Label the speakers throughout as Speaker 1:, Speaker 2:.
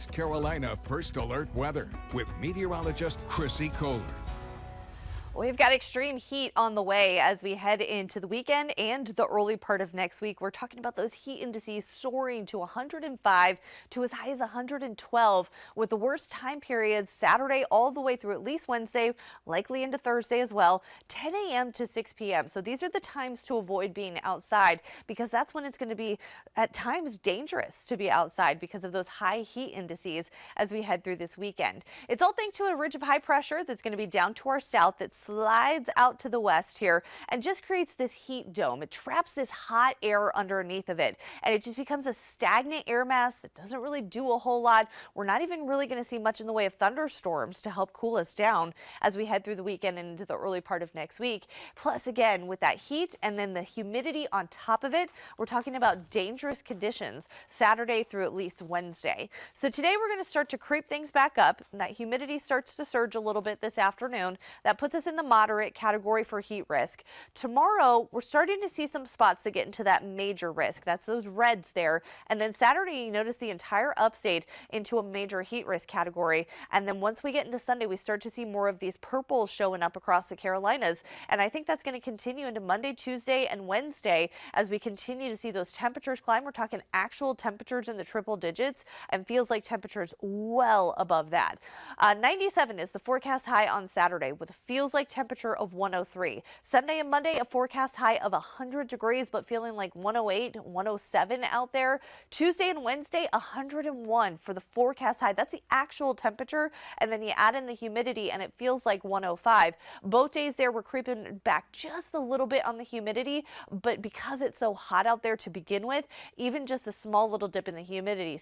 Speaker 1: North Carolina First Alert Weather with meteorologist Chrissy Kohler.
Speaker 2: We've got extreme heat on the way as we head into the weekend and the early part of next week. We're talking about those heat indices soaring to 105 to as high as 112 with the worst time periods Saturday all the way through at least Wednesday, likely into Thursday as well, 10 a.m. to 6 p.m. So these are the times to avoid being outside because that's when it's going to be at times dangerous to be outside because of those high heat indices as we head through this weekend. It's all thanks to a ridge of high pressure that's going to be down to our south that's slides out to the west here and just creates this heat dome. It traps this hot air underneath of it and it just becomes a stagnant air mass. It doesn't really do a whole lot. We're not even really going to see much in the way of thunderstorms to help cool us down as we head through the weekend and into the early part of next week. Plus, again, with that heat and then the humidity on top of it, we're talking about dangerous conditions Saturday through at least Wednesday. So today we're going to start to creep things back up. That humidity starts to surge a little bit this afternoon. That puts us in the moderate category for heat risk. Tomorrow, we're starting to see some spots that get into that major risk. That's those reds there. And then Saturday, you notice the entire upstate into a major heat risk category. And then once we get into Sunday, we start to see more of these purples showing up across the Carolinas. And I think that's going to continue into Monday, Tuesday, and Wednesday as we continue to see those temperatures climb. We're talking actual temperatures in the triple digits and feels like temperatures well above that. 97 is the forecast high on Saturday with a feels like temperature of 103. Sunday and Monday, a forecast high of 100 degrees, but feeling like 108, 107 out there. Tuesday and Wednesday, 101 for the forecast high. That's the actual temperature. And then you add in the humidity and it feels like 105. Both days there, we're creeping back just a little bit on the humidity, but because it's so hot out there to begin with, even just a small little dip in the humidity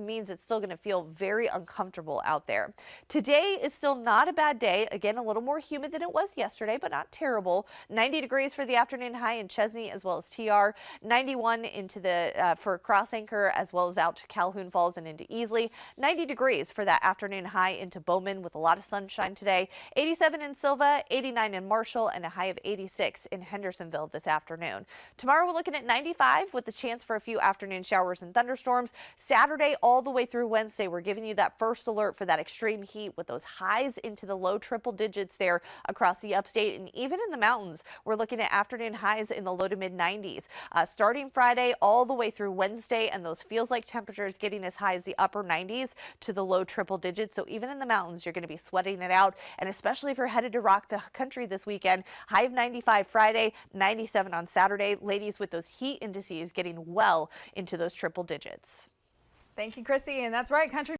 Speaker 2: means it's still going to feel very uncomfortable out there. Today is still not a bad day. Again, a little more humid than it was yesterday, but not terrible. 90 degrees for the afternoon high in Chesney as well as TR. 91 into the for Cross Anchor as well as out to Calhoun Falls and into Easley. 90 degrees for that afternoon high into Bowman with a lot of sunshine today. 87 in Silva, 89 in Marshall, and a high of 86 in Hendersonville this afternoon. Tomorrow we're looking at 95 with the chance for a few afternoon showers and thunderstorms. Saturday all the way through Wednesday, we're giving you that first alert for that extreme heat with those highs into the low triple digits there across the upstate and even in the mountains. We're looking at afternoon highs in the low to mid 90s. Starting Friday all the way through Wednesday, and those feels like temperatures getting as high as the upper 90s to the low triple digits. So even in the mountains, you're going to be sweating it out. And especially if you're headed to rock the country this weekend, high of 95 Friday, 97 on Saturday. Ladies, with those heat indices getting well into those triple digits.
Speaker 3: Thank you, Chrissy. And that's right, country.